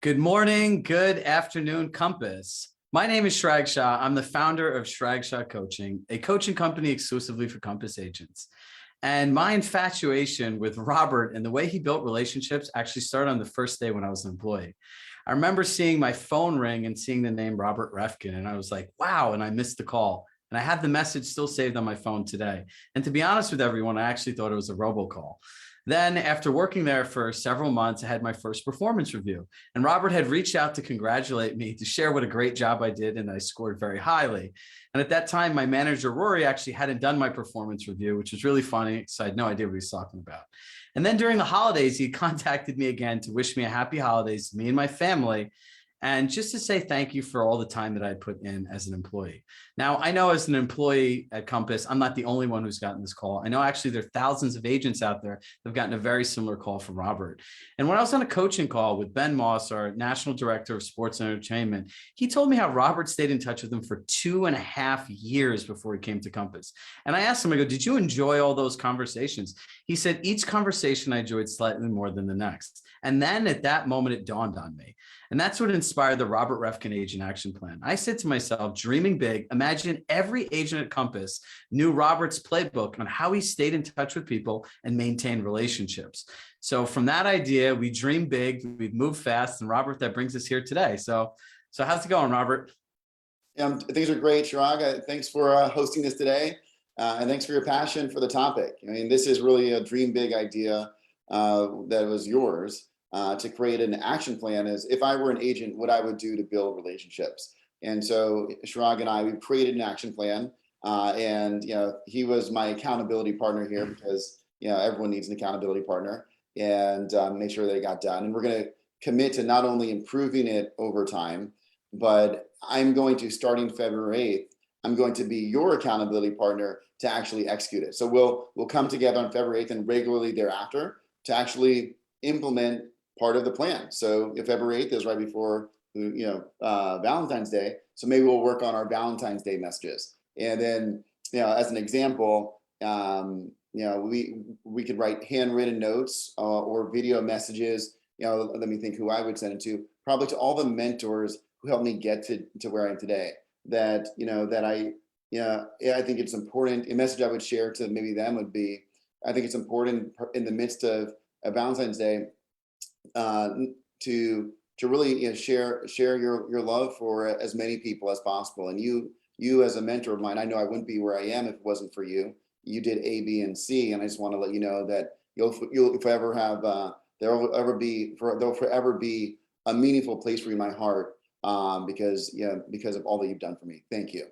Good morning, good afternoon, Compass. My name is Chirag Shah. I'm the founder of Chirag Shah Coaching, a coaching company exclusively for Compass agents. And my infatuation with Robert and the way he built relationships actually started on the first day when I was an employee. I remember seeing my phone ring and seeing the name Robert Reffkin, and I was like, wow, and I missed the call. And I have the message still saved on my phone today. And to be honest with everyone, I actually thought it was a robocall. Then, after working there for several months, I had my first performance review. And Robert had reached out to congratulate me, to share what a great job I did, and I scored very highly. And at that time, my manager, Rory, actually hadn't done my performance review, which was really funny because I had no idea what he was talking about. And then during the holidays, he contacted me again to wish me a happy holidays, me and my family, and just to say thank you for all the time that I had put in as an employee. Now, I know as an employee at Compass, I'm not the only one who's gotten this call. I know actually there are thousands of agents out there that have gotten a very similar call from Robert. And when I was on a coaching call with Ben Moss, our National Director of Sports and Entertainment, he told me how Robert stayed in touch with him for 2.5 years before he came to Compass. And I asked him, I go, did you enjoy all those conversations? He said, each conversation I enjoyed slightly more than the next. And then at that moment, it dawned on me. And that's what inspired the Robert Reffkin Agent Action Plan. I said to myself, dreaming big, imagine every agent at Compass knew Robert's playbook on how he stayed in touch with people and maintained relationships. So from that idea, we dream big, we move fast, and Robert, that brings us here today. So how's it going, Robert? Things are great, Chirag. Thanks for hosting this today, and thanks for your passion for the topic. I mean, this is really a dream big idea that was yours. To create an action plan is if I were an agent, what I would do to build relationships. And so Chirag and I, we created an action plan, and he was my accountability partner here because everyone needs an accountability partner, and make sure that it got done. And we're going to commit to not only improving it over time, but I'm going to, starting February 8th, I'm going to be your accountability partner to actually execute it. So we'll come together on February 8th and regularly thereafter to actually implement part of the plan. So if February 8th is right before Valentine's Day, so maybe we'll work on our Valentine's Day messages. And then as an example, we could write handwritten notes or video messages. Let me think who I would send it to. Probably to all the mentors who helped me get to where I am today. I think it's important. A message I would share to maybe them would be, I think it's important in the midst of a Valentine's Day to really share your love for as many people as possible. And you as a mentor of mine, I know I wouldn't be where I am if it wasn't for you. You did A, B, and C, and I just want to let you know that you'll forever have there'll forever be a meaningful place for you in my heart, because of all that you've done for me. Thank you.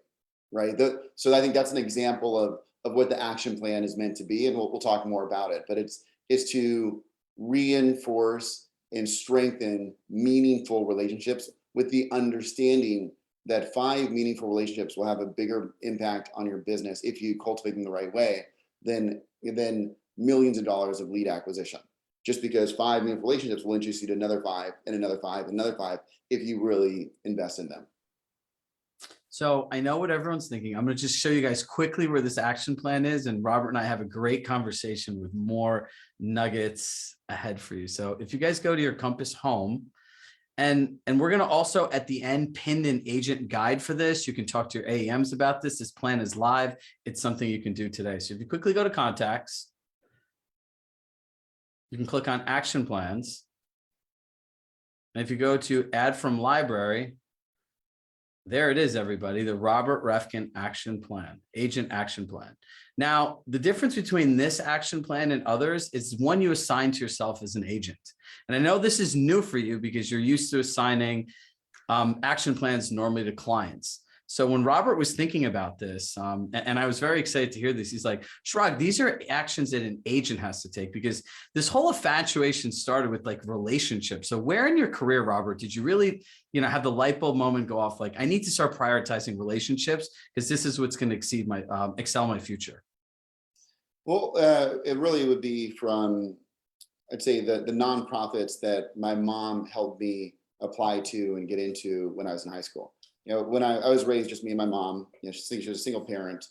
Right. So I think that's an example of what the action plan is meant to be, and we'll talk more about it. But it's to reinforce and strengthen meaningful relationships with the understanding that 5 meaningful relationships will have a bigger impact on your business if you cultivate them the right way than millions of dollars of lead acquisition. Just because 5 meaningful relationships will introduce you to another 5 and another 5 and another 5 if you really invest in them. So I know what everyone's thinking. I'm going to just show you guys quickly where this action plan is. And Robert and I have a great conversation with more nuggets ahead for you. So if you guys go to your Compass home, and we're going to also at the end pin an agent guide for this. You can talk to your AEMs about this. This plan is live. It's something you can do today. So if you quickly go to contacts, you can click on action plans. And if you go to add from library, there it is, everybody, the Robert Reffkin Action Plan, Agent Action Plan. Now, the difference between this action plan and others is one you assign to yourself as an agent. And I know this is new for you because you're used to assigning action plans normally to clients. So when Robert was thinking about this, and I was very excited to hear this, he's like, Chirag, these are actions that an agent has to take, because this whole infatuation started with like relationships. So where in your career, Robert, did you really, have the light bulb moment go off? Like, I need to start prioritizing relationships because this is what's going to excel my future. Well, it really would be from, I'd say the nonprofits that my mom helped me apply to and get into when I was in high school. When I was raised just me and my mom, she was a single parent.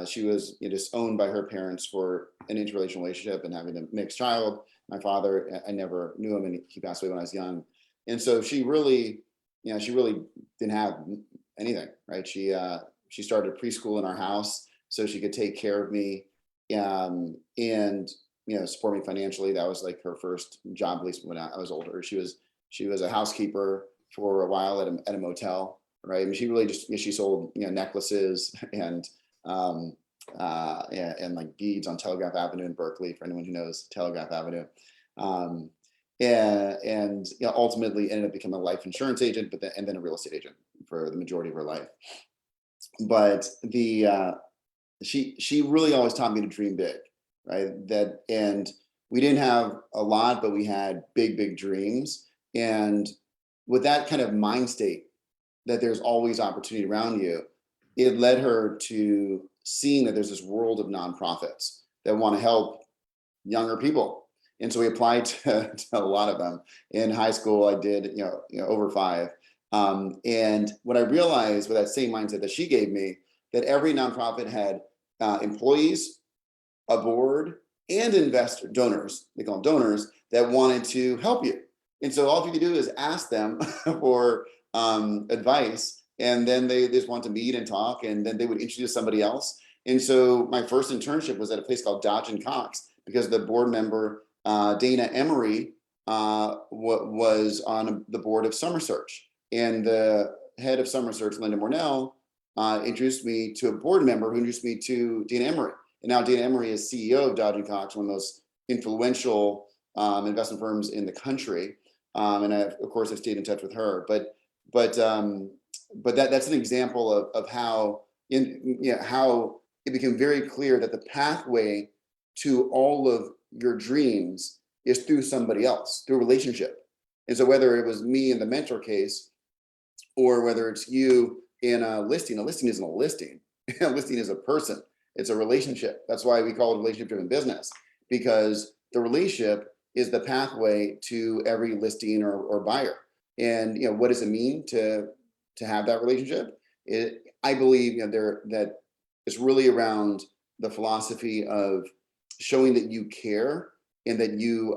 She was disowned by her parents for an interrelational relationship and having a mixed child. My father, I never knew him, and he passed away when I was young. And so she really, she really didn't have anything, right? She started preschool in our house so she could take care of me, and support me financially. That was like her first job, at least when I was older. She was a housekeeper for a while at a motel, right? And she really just, she sold necklaces and like beads on Telegraph Avenue in Berkeley, for anyone who knows Telegraph Avenue. And ultimately ended up becoming a life insurance agent, and then a real estate agent for the majority of her life. But she really always taught me to dream big, right? And we didn't have a lot, but we had big dreams. And with that kind of mind state, that there's always opportunity around you, it led her to seeing that there's this world of nonprofits that want to help younger people. And so we applied to a lot of them. In high school, I did, over 5. And what I realized with that same mindset that she gave me, that every nonprofit had employees, a board, and investor donors, they call them donors, that wanted to help you. And so all you can do is ask them for advice, and then they just want to meet and talk, and then they would introduce somebody else. And so my first internship was at a place called Dodge and Cox, because the board member, Dana Emery, was on the board of Summer Search, and the head of Summer Search, Linda Mornell, introduced me to a board member who introduced me to Dana Emery. And now Dana Emery is CEO of Dodge and Cox, one of those influential investment firms in the country. And I, of course, have stayed in touch with her. But that's an example of how how it became very clear that the pathway to all of your dreams is through somebody else, through a relationship. And so whether it was me in the mentor case, or whether it's you in a listing isn't a listing. A listing is a person. It's a relationship. That's why we call it relationship-driven business, because the relationship is the pathway to every listing or buyer. And what does it mean to have that relationship? I believe that it's really around the philosophy of showing that you care, and that you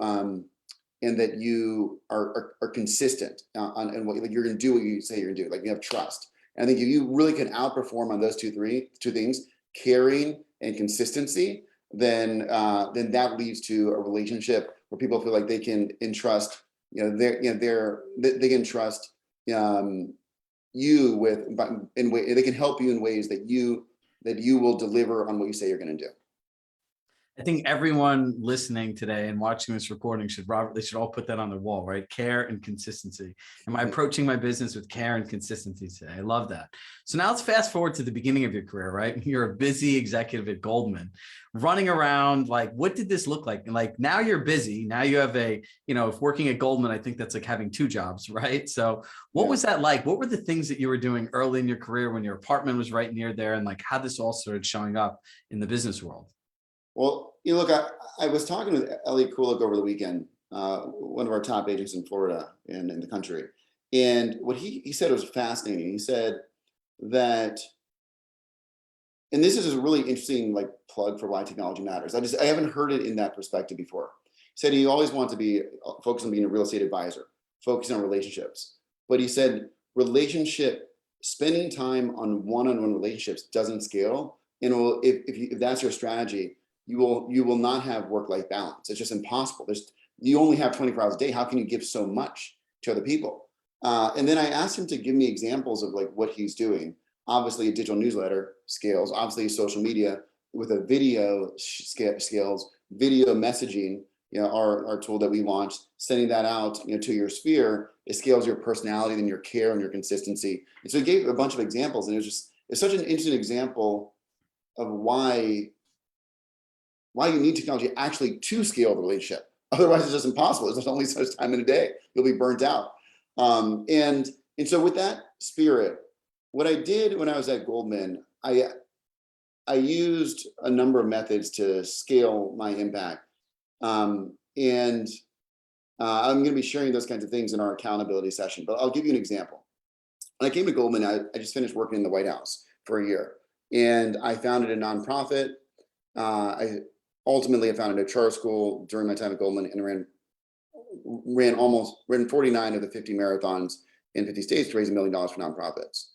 are consistent on what, like, you're going to do what you say you're going to do. Like, you have trust. And I think if you really can outperform on those two things, caring and consistency, then that leads to a relationship where people feel like they can entrust, they can trust you they can help you in ways that you will deliver on what you say you're going to do. I think everyone listening today and watching this recording they should all put that on their wall, right? Care and consistency. Am I approaching my business with care and consistency today? I love that. So now let's fast forward to the beginning of your career, right? You're a busy executive at Goldman, running around. Like, what did this look like? And like, now you're busy. Now you have if working at Goldman, I think that's like having 2 jobs, right? So what was that like? What were the things that you were doing early in your career when your apartment was right near there, and like how this all started showing up in the business world? Well, look, I was talking with Elliot Kulik over the weekend, one of our top agents in Florida and in the country. And what he said was fascinating. He said that, and this is a really interesting like plug for why technology matters. I haven't heard it in that perspective before. He said he always wanted to be focused on being a real estate advisor, focusing on relationships. But he said spending time on one-on-one relationships doesn't scale. And if that's your strategy, you will not have work-life balance. It's just impossible. You only have 24 hours a day. How can you give so much to other people? And then I asked him to give me examples of like what he's doing. Obviously, a digital newsletter scales. Obviously, social media with a video scales. Video messaging, our tool that we launched, sending that out, to your sphere, it scales your personality and your care and your consistency. And so he gave a bunch of examples, and it's such an interesting example of why you need technology actually to scale the relationship. Otherwise, it's just impossible. There's only so much time in a day. You'll be burnt out. And so with that spirit, what I did when I was at Goldman, I used a number of methods to scale my impact. I'm going to be sharing those kinds of things in our accountability session, but I'll give you an example. When I came to Goldman, I just finished working in the White House for a year, and I founded a nonprofit. I founded a charter school during my time at Goldman, and ran ran 49 of the 50 marathons in 50 states to raise $1 million for nonprofits.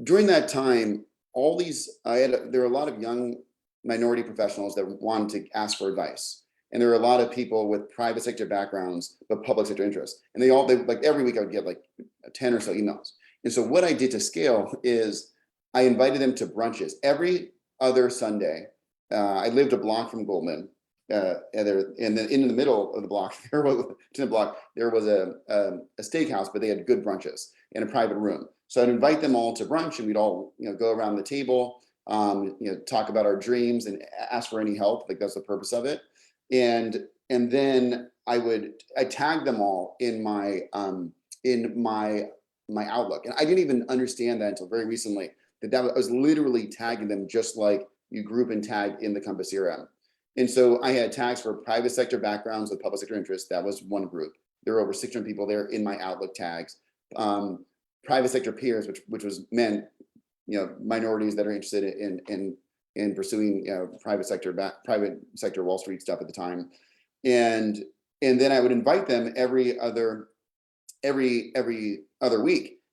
During that time, there were a lot of young minority professionals that wanted to ask for advice. And there were a lot of people with private sector backgrounds, but public sector interests. And they like every week I would get like 10 or so emails. And so what I did to scale is I invited them to brunches every other Sunday. I lived a block from Goldman. And then in the middle of the block, there was a steakhouse, but they had good brunches in a private room. So I'd invite them all to brunch, and we'd all go around the table, talk about our dreams and ask for any help. Like that's the purpose of it. And then I tag them all in my Outlook, and I didn't even understand that until very recently. I was literally tagging them just like you group and tag in the Compass CRM. And so I had tags for private sector backgrounds with public sector interests. That was one group. There were over 600 people there in my Outlook tags. Private sector peers, which was men, minorities that are interested in pursuing private sector Wall Street stuff at the time, and then I would invite them every other week.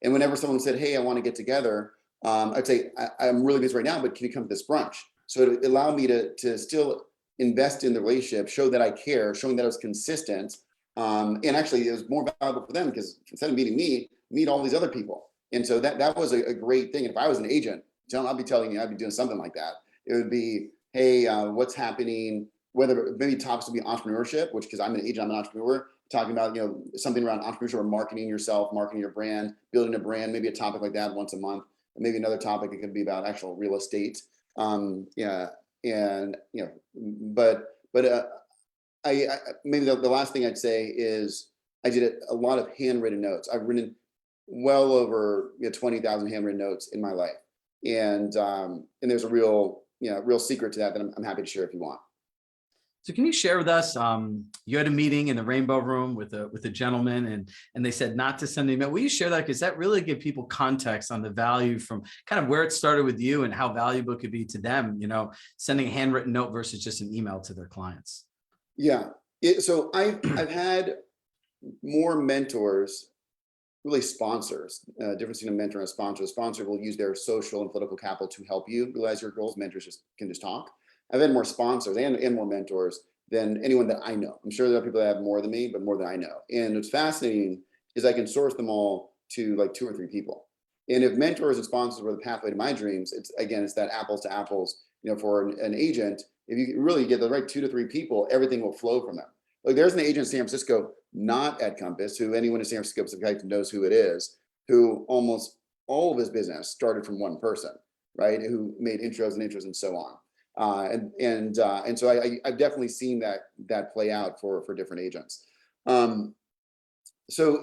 And whenever someone said, "Hey, I want to get together," I'd say, "I'm really busy right now, but can you come to this brunch?" So it allowed me to still invest in the relationship, show that I care, showing that I was consistent. And actually it was more valuable for them because instead of meeting me, meet all these other people. And so that was a great thing. And if I was an agent, John, I'd be telling you, I'd be doing something like that. It would be, hey, what's happening? Whether maybe topics would be entrepreneurship, which because I'm an agent, I'm an entrepreneur, talking about, something around entrepreneurship or marketing yourself, marketing your brand, building a brand, maybe a topic like that once a month. And maybe another topic, it could be about actual real estate. I maybe the last thing I'd say is I did a lot of handwritten notes. I've written well over 20,000 handwritten notes in my life, and there's a real secret to that I'm happy to share if you want. So can you share with us, you had a meeting in the Rainbow Room with a gentleman and they said not to send an email. Will you share that? Because that really give people context on the value from kind of where it started with you and how valuable it could be to them, sending a handwritten note versus just an email to their clients. Yeah. So I've had more mentors, really sponsors, difference between a mentor and a sponsor. A sponsor will use their social and political capital to help you realize your goals. Mentors can just talk. I've had more sponsors and more mentors than anyone that I know. I'm sure there are people that have more than me, but more than I know. And what's fascinating is I can source them all to like 2 or 3 people. And if mentors and sponsors were the pathway to my dreams, it's that apples to apples, for an agent, if you really get the right 2 to 3 people, everything will flow from them. Like there's an agent in San Francisco, not at Compass, who anyone in San Francisco knows who it is, who almost all of his business started from one person, right? Who made intros and so on. And so I've definitely seen that play out for different agents. So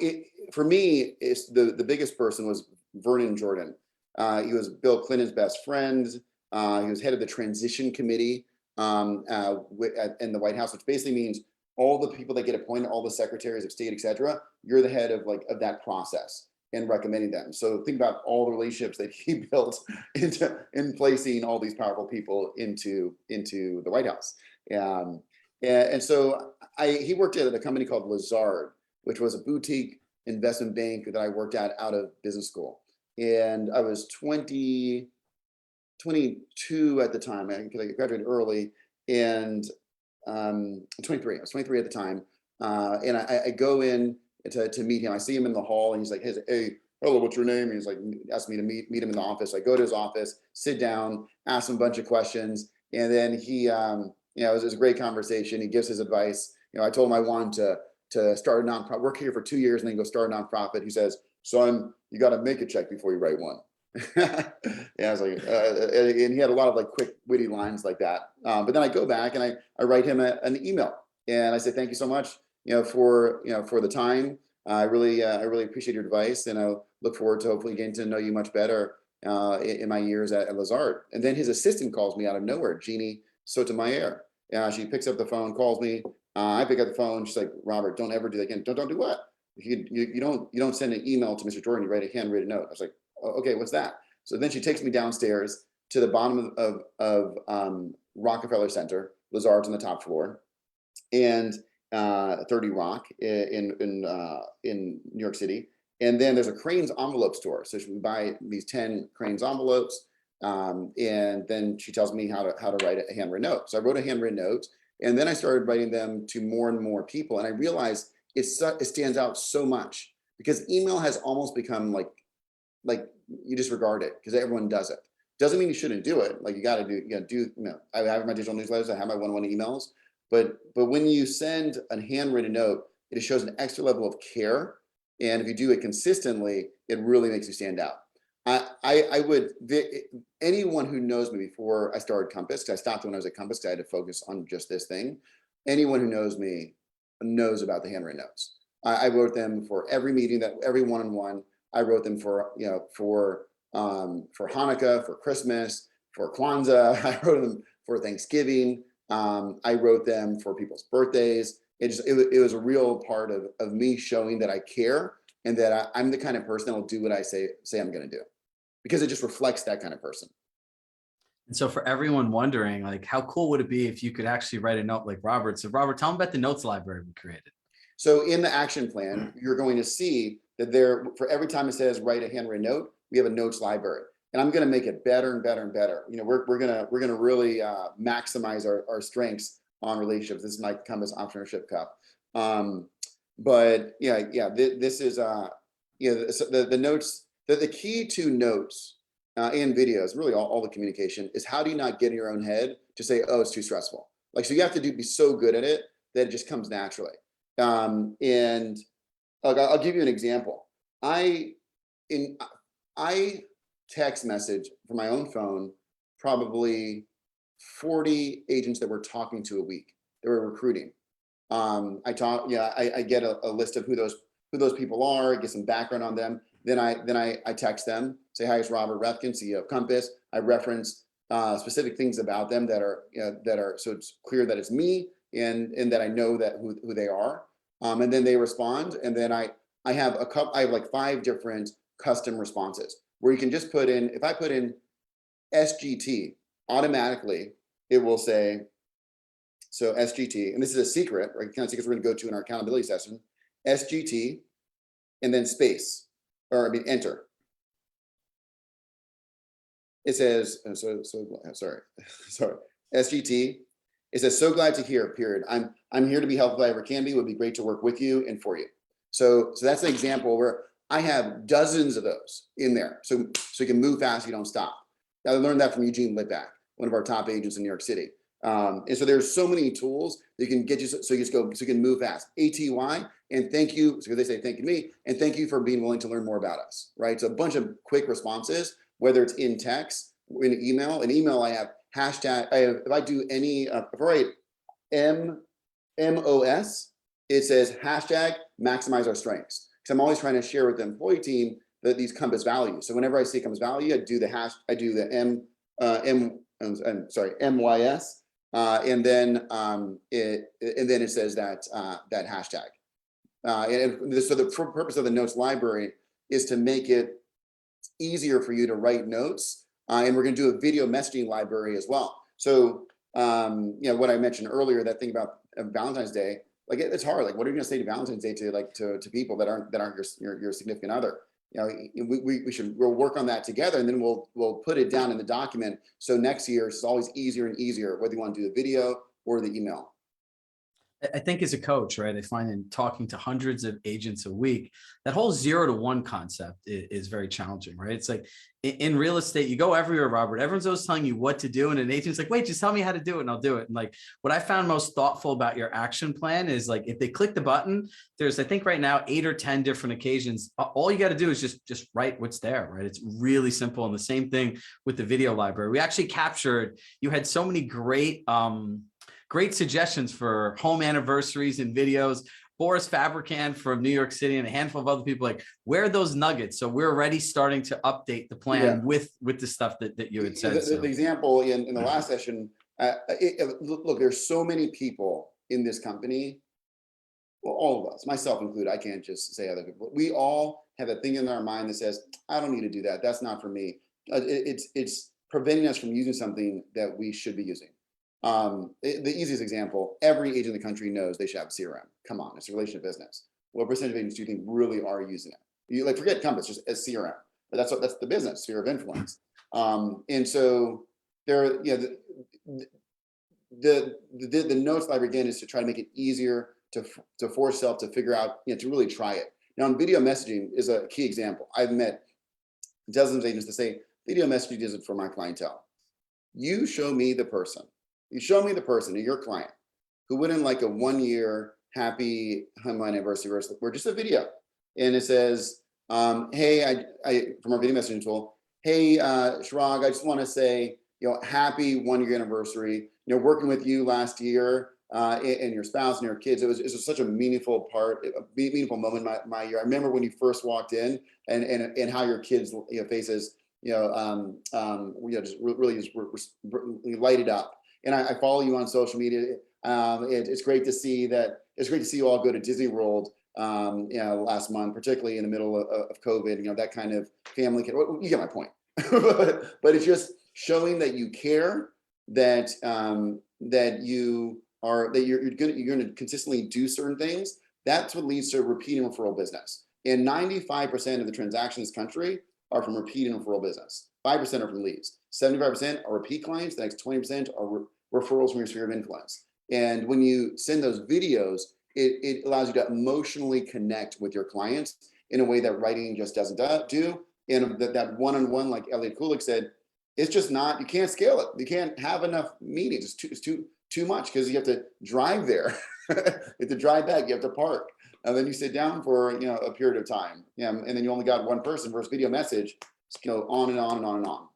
for me, it's the biggest person was Vernon Jordan. He was Bill Clinton's best friend. He was head of the transition committee in the White House, which basically means all the people that get appointed, all the secretaries of state, et cetera, you're the head of that process and recommending them. So think about all the relationships that he built in placing all these powerful people into the White House. And so he worked at a company called Lazard, which was a boutique investment bank that I worked at out of business school. And I was 22 at the time. I graduated early, and 23. I was 23 at the time. And I go in to meet him. I see him in the hall, and he's like, "Hey, hello, what's your name?" And he's like, asked me to meet him in the office. I go to his office, sit down, ask him a bunch of questions, and then he, it was a great conversation. He gives his advice. I told him I wanted to start a nonprofit, work here for 2 years, and then go start a nonprofit. He says, "Son, you got to make a check before you write one." Yeah, I was like, and he had a lot of quick, witty lines like that. But then I go back and I write him an email, and I say, "Thank you so much, for the time. I really appreciate your advice, and I look forward to hopefully getting to know you much better in my years at Lazard." And then his assistant calls me out of nowhere, Jeannie Sotomayor. She picks up the phone, calls me. I pick up the phone. She's like, "Robert, don't ever do that again. Don't do what? You don't send an email to Mr. Jordan. You write a handwritten note." I was like, "Oh, okay, what's that?" So then she takes me downstairs to the bottom of Rockefeller Center. Lazard's on the top floor, and 30 Rock in New York City. And then there's a Crane's envelope store. So we buy these 10 Crane's envelopes. And then she tells me how to write a handwritten note. So I wrote a handwritten note, and then I started writing them to more and more people. And I realized it stands out so much because email has almost become like you disregard it because everyone does it. Doesn't mean you shouldn't do it. Like you got to do, I have my digital newsletters, I have my one-on-one emails, but when you send a handwritten note, it shows an extra level of care. And if you do it consistently, it really makes you stand out. I would, anyone who knows me before I started Compass, because I stopped when I was at Compass, because I had to focus on just this thing. Anyone who knows me knows about the handwritten notes. I wrote them for every meeting, every one-on-one. I wrote them for Hanukkah, for Christmas, for Kwanzaa. I wrote them for Thanksgiving. I wrote them for people's birthdays. It was a real part of me showing that I care and that I'm the kind of person that will do what I say I'm going to do, because it just reflects that kind of person. And so for everyone wondering, like, how cool would it be if you could actually write a note like Robert? So Robert, tell them about the notes library we created. So in the action plan, you're going to see that for every time it says write a handwritten note, we have a notes library, and I'm going to make it better and better and better. We're going to really maximize our strengths on relationships. This is my Compass Entrepreneurship Cup. But this is the notes. The key to notes and videos, really all the communication, is how do you not get in your own head to say, oh, it's too stressful. Like, so you have to be so good at it that it just comes naturally. And I'll give you an example. I text message from my own phone probably 40 agents that we're talking to a week that we're recruiting. I get a list of who those people are, get some background on them. Then I text them, say, hi, it's Robert Reffkin, CEO of Compass. I reference specific things about them that are so it's clear that it's me and that I know that who they are. And then they respond, and then I have like 5 different custom responses where you can just put in, if I put in SGT, automatically it will say, so SGT, and this is a secret, right? Kind of secrets we're going to go to in our accountability session. SGT, and then space, enter. It says, sorry, SGT. It says, so glad to hear, period. I'm here to be helpful if I ever can be. It would be great to work with you and for you. So that's an example where I have dozens of those in there. So you can move fast, you don't stop. I learned that from Eugene Litback, one of our top agents in New York City. And so there's so many tools that can get you, so you can move fast. ATY, and thank you. So they say thank you to me, and thank you for being willing to learn more about us, right? So a bunch of quick responses, whether it's in text, in email. In email, I have hashtag. If I do any, if I write MOS, it says hashtag maximize our strengths. Because I'm always trying to share with the employee team that these Compass values. So whenever I see Compass value, I do the MYS. And then it says that hashtag. So the purpose of the notes library is to make it easier for you to write notes. And we're going to do a video messaging library as well. So what I mentioned earlier, that thing about Valentine's Day, like it's hard. Like, what are you going to say to Valentine's Day to people that aren't your significant other? We'll work on that together, and then we'll put it down in the document. So next year it's always easier and easier, whether you want to do the video or the email. I think as a coach, right, I find in talking to hundreds of agents a week, that whole 0 to 1 concept is very challenging, right? It's like in real estate, you go everywhere, Robert, everyone's always telling you what to do. And an agent's like, wait, just tell me how to do it and I'll do it. And like, what I found most thoughtful about your action plan is like, if they click the button, there's, I think right now, 8 or 10 different occasions. All you got to do is just write what's there, right? It's really simple. And the same thing with the video library. We actually captured, you had so many great suggestions for home anniversaries and videos. Boris Fabricant from New York City and a handful of other people, like, where are those nuggets? So we're already starting to update the plan with the stuff that you had said. The example in the last session, look, there's so many people in this company, well, all of us, myself included, I can't just say other people. We all have a thing in our mind that says, I don't need to do that. That's not for me. It's preventing us from using something that we should be using. The easiest example, every agent in the country knows they should have a CRM. Come on, it's a relationship business. What percentage of agents do you think really are using it? You like forget Compass, just as CRM, but that's the business sphere of influence. And so there, the notes library again is to try to make it easier to force self to figure out, to really try it. Now, in video messaging is a key example. I've met dozens of agents that say video messaging isn't for my clientele. You show me the person. You show me the person, your client, who went in like a 1 year happy home anniversary or just a video, and it says, "Hey, I from our video messaging tool. Hey, Chirag, I just want to say, happy 1 year anniversary. Working with you last year, and your spouse and your kids. It was such a meaningful moment in my year. I remember when you first walked in, and how your kids, faces, just really lighted up. And I follow you on social media. It's great to see that. It's great to see you all go to Disney World, last month, particularly in the middle of COVID. That kind of family. You get my point. But it's just showing that you care, that you're going to consistently do certain things. That's what leads to repeat and referral business. And 95% of the transactions in this country are from repeat and referral business. 5% are from leads. 75% are repeat clients. The next 20% are referrals from your sphere of influence. And when you send those videos, it allows you to emotionally connect with your clients in a way that writing just doesn't do. And that one-on-one, like Elliot Kulik said, it's just not, you can't scale it. You can't have enough meetings. It's too much, because you have to drive there. You have to drive back, you have to park. And then you sit down for a period of time. And then you only got one person versus video message, on and on and on and on.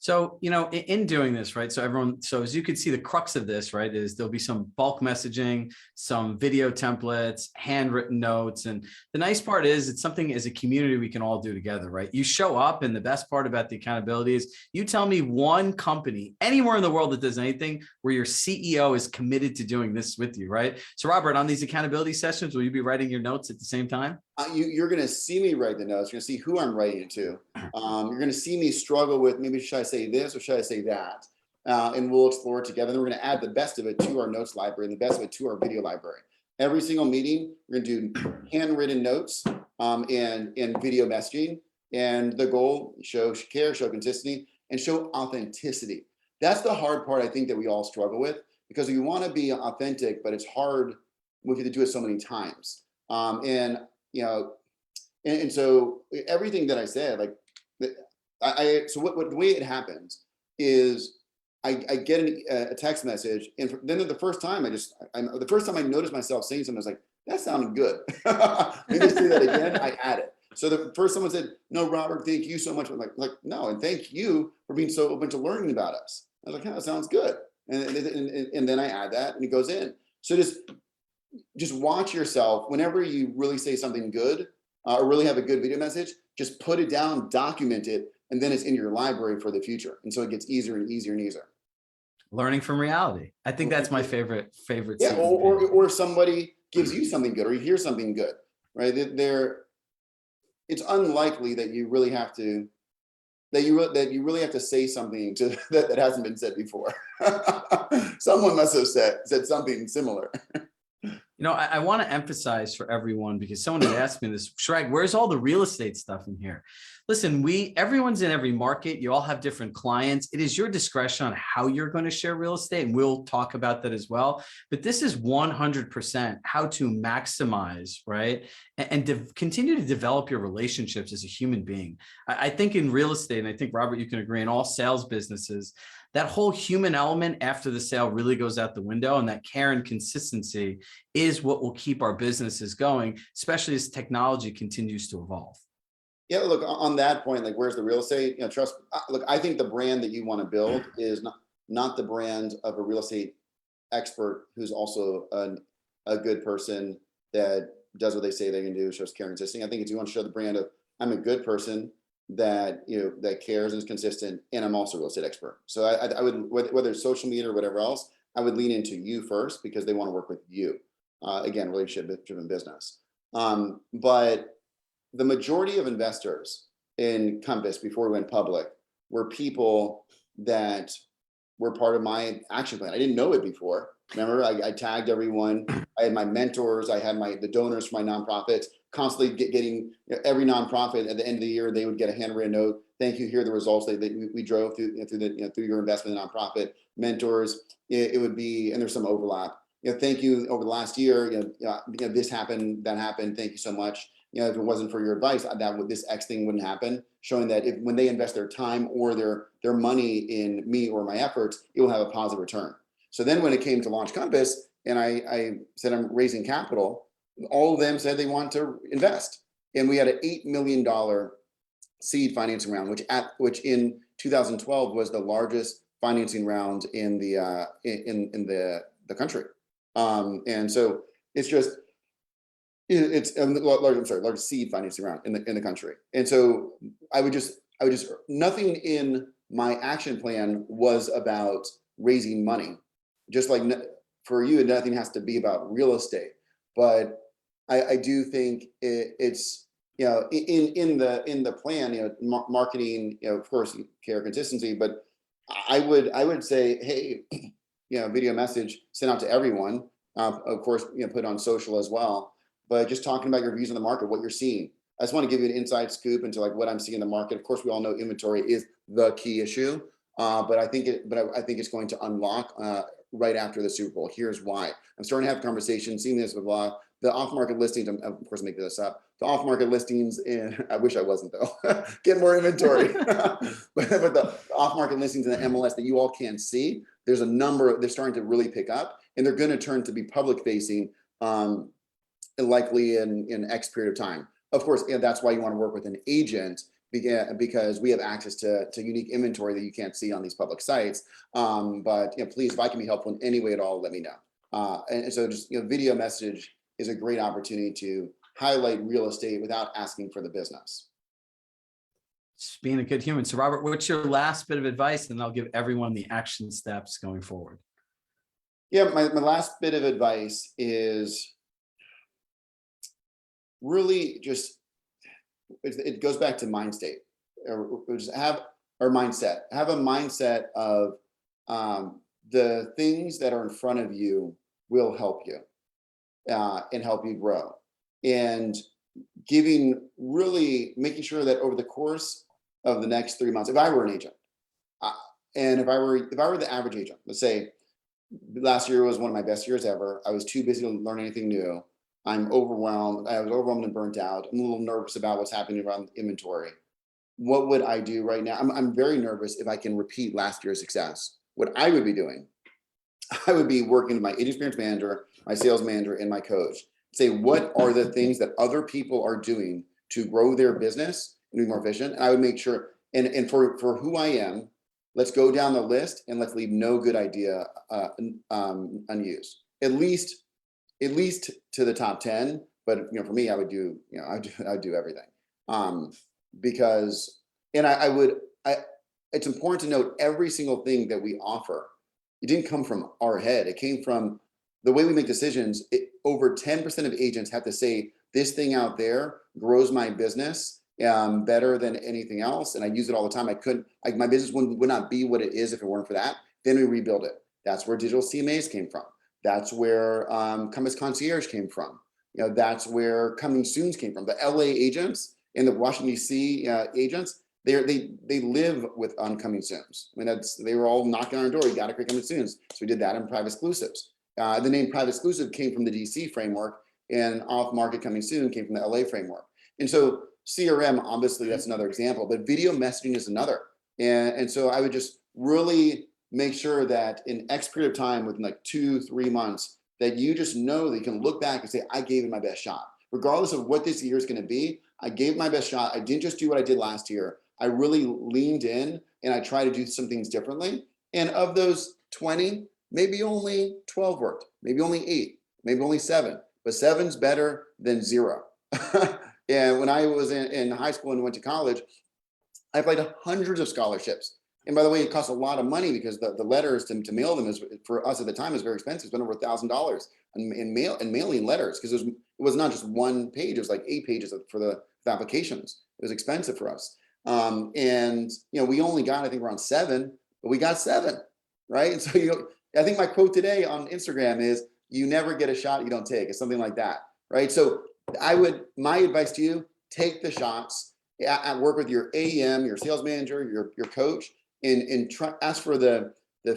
So, in doing this, right? So as you can see, the crux of this, right, is there'll be some bulk messaging, some video templates, handwritten notes. And the nice part is it's something as a community we can all do together, right? You show up, and the best part about the accountability is you tell me one company anywhere in the world that does anything where your CEO is committed to doing this with you, right? So Robert, on these accountability sessions, will you be writing your notes at the same time? You're going to see me write the notes. You're going to see who I'm writing it to. You're going to see me struggle with, maybe should I say this or should I say that? And we'll explore it together. And we're going to add the best of it to our notes library and the best of it to our video library. Every single meeting, we're going to do handwritten notes, and video messaging. And the goal, show care, show consistency, and show authenticity. That's the hard part, I think, that we all struggle with, because you want to be authentic, but it's hard when you have to do it so many times. And so everything that I said, like, so the way it happens is I get a text message, and then the first time I noticed myself saying something, I was like, that sounded good. Maybe say that again. I add it. So the first someone said, "No, Robert, thank you so much." I'm like, no, and thank you for being so open to learning about us. I was like, "Yeah, that sounds good." And then I add that, and it goes in. So just watch yourself whenever you really say something good, or really have a good video message. Just put it down, document it, and then it's in your library for the future. And so it gets easier and easier and easier. Learning from reality. I think that's my favorite. Yeah, or somebody gives you something good, or you hear something good, right? It's unlikely that you really have to say something that hasn't been said before. Someone must have said something similar. I want to emphasize for everyone, because someone had asked me this, Chirag, where's all the real estate stuff in here? Listen, everyone's in every market. You all have different clients. It is your discretion on how you're going to share real estate. And we'll talk about that as well. But this is 100% how to maximize, right? And continue to develop your relationships as a human being. I think in real estate, and I think, Robert, you can agree, in all sales businesses, that whole human element after the sale really goes out the window, and that care and consistency is what will keep our businesses going, especially as technology continues to evolve. Yeah, look, on that point, like, where's the real estate? Trust. Look, I think the brand that you want to build is not the brand of a real estate expert who's also a good person that does what they say they can do, shows care and consistency. I think if you want to show the brand of, I'm a good person that that cares and is consistent, and I'm also a real estate expert. So I would, whether it's social media or whatever else, I would lean into you first, because they want to work with you. Again, relationship driven business. But the majority of investors in Compass before we went public were people that were part of my action plan. I didn't know it before. Remember, I tagged everyone. I had my mentors. I had the donors for my nonprofits, constantly getting, every nonprofit at the end of the year, they would get a handwritten note. Thank you. Here are the results that we drove through, through your investment in nonprofit. Mentors, it would be, and there's some overlap. Thank you over the last year. This happened, that happened. Thank you so much. If it wasn't for your advice, this X thing wouldn't happen. Showing that when they invest their time or their money in me or my efforts, it will have a positive return. So then when it came to launch Compass, and I said I'm raising capital, all of them said they want to invest, and we had an $8 million seed financing round, which in 2012 was the largest financing round in the country. And so it's just, largest seed financing round in the country. And so I would just nothing in my action plan was about raising money. Just like for you, nothing has to be about real estate. But I do think it's, in the plan, marketing, of course, care consistency, but I would say, hey, video message sent out to everyone. Of course, put on social as well, but just talking about your views on the market, what you're seeing. I just want to give you an inside scoop into like what I'm seeing in the market. Of course, we all know inventory is the key issue, but I think it's going to unlock right after the Super Bowl. Here's why. I'm starting to have conversations, seeing this with the off-market listings. I'm of course making this up. The off-market listings, I wish I wasn't though. Get more inventory. but the off-market listings in the MLS that you all can't see, there's a number. They're starting to really pick up, and they're going to turn to be public-facing, likely in X period of time. Of course, that's why you want to work with an agent, because we have access to unique inventory that you can't see on these public sites. But please, if I can be helpful in any way at all, let me know. And so just video message is a great opportunity to highlight real estate without asking for the business. Just being a good human. So Robert, what's your last bit of advice? And I'll give everyone the action steps going forward. Yeah, my last bit of advice is really just, it goes back to mind state. Just have a mindset of the things that are in front of you will help you and help you grow, and making sure that over the course of the next 3 months, if I were an agent, and if I were the average agent, let's say last year was one of my best years ever. I was too busy to learn anything new. I'm overwhelmed. I was overwhelmed and burnt out. I'm a little nervous about what's happening around inventory. What would I do right now? I'm very nervous if I can repeat last year's success. What I would be doing, I would be working with my agent experience manager, my sales manager, and my coach. Say, what are the things that other people are doing to grow their business and be more efficient? And I would make sure, and for who I am, let's go down the list and let's leave no good idea unused. At least to the top 10, but for me, I would do, I'd do everything. Because, and it's important to note every single thing that we offer, it didn't come from our head. It came from the way we make decisions. Over 10% of agents have to say, this thing out there grows my business better than anything else. And I use it all the time. My business would not be what it is if it weren't for that. Then we rebuild it. That's where digital CMAs came from. That's where Compass Concierge came from. That's where Coming Soons came from. The LA agents and the Washington DC agents, they live on Coming Soons. I mean, they were all knocking on our door. You got to create Coming Soons. So we did that in private exclusives. The name private exclusive came from the DC framework, and off-market Coming Soon came from the LA framework. And so CRM, obviously, that's another example, but video messaging is another. And so I would just really make sure that in X period of time, within like 2-3 months, that you just know that you can look back and say, I gave it my best shot. Regardless of what this year is going to be, I gave my best shot. I didn't just do what I did last year. I really leaned in and I tried to do some things differently. And of those 20, maybe only 12 worked, maybe only 8, maybe only 7, but 7's better than 0. And when I was in high school and went to college, I applied to hundreds of scholarships. And by the way, it costs a lot of money because the letters to mail them for us at the time is very expensive. It's been over $1,000 in mailing letters, because it was not just one page. It was like 8 pages for the applications. It was expensive for us. And we only got, I think, around 7, but we got 7. right? And so I think my quote today on Instagram is, "You never get a shot you don't take." It's something like that, right? So my advice to you: take the shots. Work with your AEM, your sales manager, your coach, and try ask for the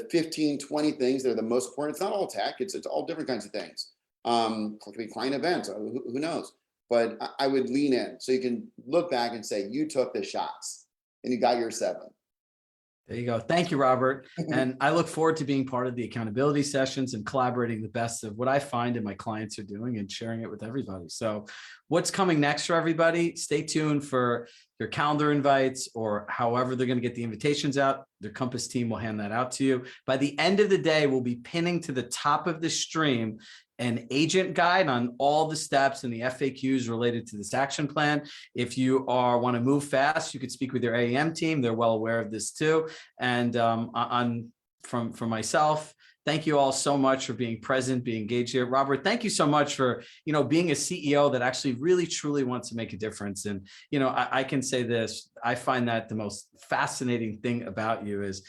15, 20 things that are the most important. It's not all tech. It's all different kinds of things. It could be client events. Who knows? But I would lean in so you can look back and say you took the shots and you got your 7. There you go. Thank you, Robert. And I look forward to being part of the accountability sessions and collaborating the best of what I find and my clients are doing and sharing it with everybody. So what's coming next for everybody? Stay tuned for your calendar invites or however they're going to get the invitations out. Their Compass team will hand that out to you. By the end of the day, we'll be pinning to the top of the stream an agent guide on all the steps and the FAQs related to this action plan. If you want to move fast, you could speak with your AEM team. They're well aware of this too. And from myself, thank you all so much for being present, being engaged here. Robert, thank you so much for, being a CEO that actually really, truly wants to make a difference. And, I can say this, I find that the most fascinating thing about you is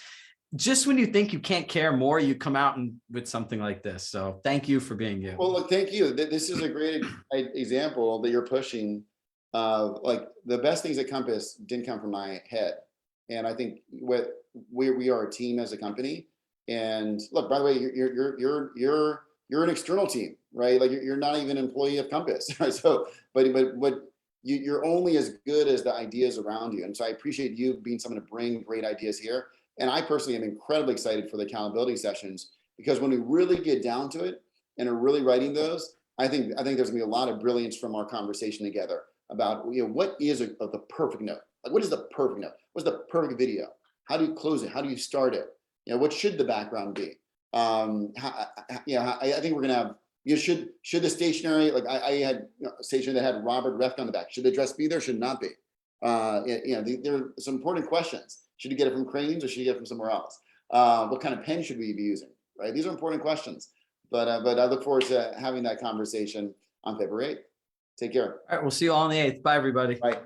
just when you think you can't care more, you come out with something like this. So thank you for being you. Well, look, thank you. This is a great example that you're pushing. Like the best things at Compass didn't come from my head. And I think we are a team as a company. And look, by the way, you're an external team, right? Like you're not even an employee of Compass. Right? So, but you're only as good as the ideas around you. And so I appreciate you being someone to bring great ideas here. And I personally am incredibly excited for the accountability sessions, because when we really get down to it and are really writing those, I think there's gonna be a lot of brilliance from our conversation together about what is the perfect note. Like, what is the perfect note? What's the perfect video? How do you close it? How do you start it? What should the background be? I think we're gonna have. Should the stationery, like I had a stationery that had Robert Reffkin on the back. Should the address be there? Should it not be? There are some important questions. Should you get it from Cranes or should you get it from somewhere else? What kind of pen should we be using? Right? These are important questions. But I look forward to having that conversation on February 8th. Take care. All right. We'll see you all on the 8th. Bye, everybody. Bye.